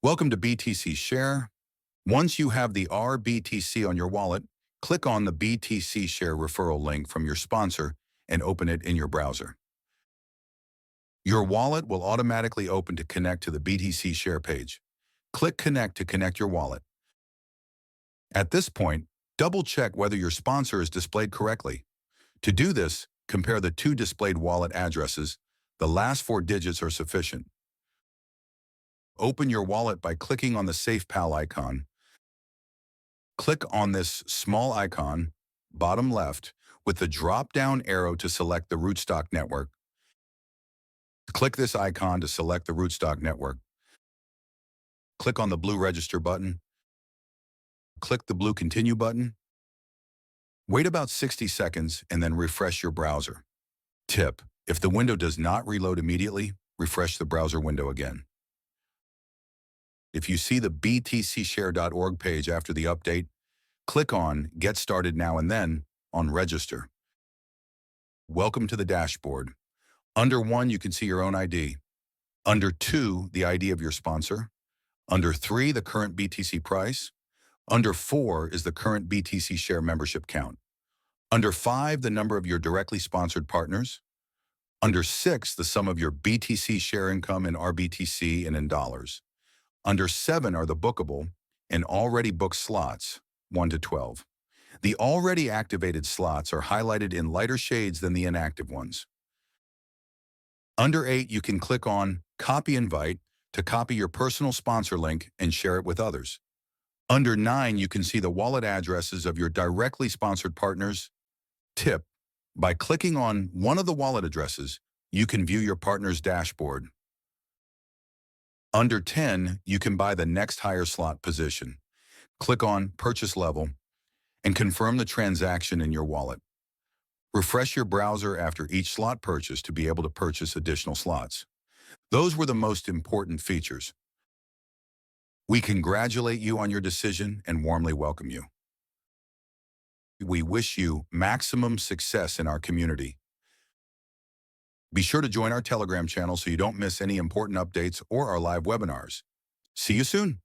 Welcome to BTC SHARE. Once you have the RBTC on your wallet, click on the BTC SHARE referral link from your sponsor and open it in your browser. Your wallet will automatically open to connect to the BTC SHARE page. Click Connect to connect your wallet. At this point, double-check whether your sponsor is displayed correctly. To do this, compare the two displayed wallet addresses. The last four digits are sufficient. Open your wallet by clicking on the SafePal icon. Click on this small icon, bottom left, with the drop-down arrow to select the rootstock network. Click this icon to select the rootstock network. Click on the blue Register button. Click the blue Continue button. Wait about 60 seconds and then refresh your browser. Tip: if the window does not reload immediately, refresh the browser window again. If you see the btcshare.org page after the update, click on Get Started Now and then on Register. Welcome to the dashboard. Under 1, you can see your own ID. Under 2, the ID of your sponsor. Under 3, the current BTC price. Under 4 is the current BTC Share membership count. Under 5, the number of your directly sponsored partners. Under 6, the sum of your BTC Share income in RBTC and in dollars. Under 7 are the bookable and already booked slots, 1 to 12. The already activated slots are highlighted in lighter shades than the inactive ones. Under 8, you can click on Copy Invite to copy your personal sponsor link and share it with others. Under 9, you can see the wallet addresses of your directly sponsored partners. Tip: by clicking on one of the wallet addresses, you can view your partner's dashboard. Under 10, you can buy the next higher slot position. Click on Purchase Level and confirm the transaction in your wallet. Refresh your browser after each slot purchase to be able to purchase additional slots. Those were the most important features. We congratulate you on your decision and warmly welcome you. We wish you maximum success in our community. Be sure to join our Telegram channel so you don't miss any important updates or our live webinars. See you soon.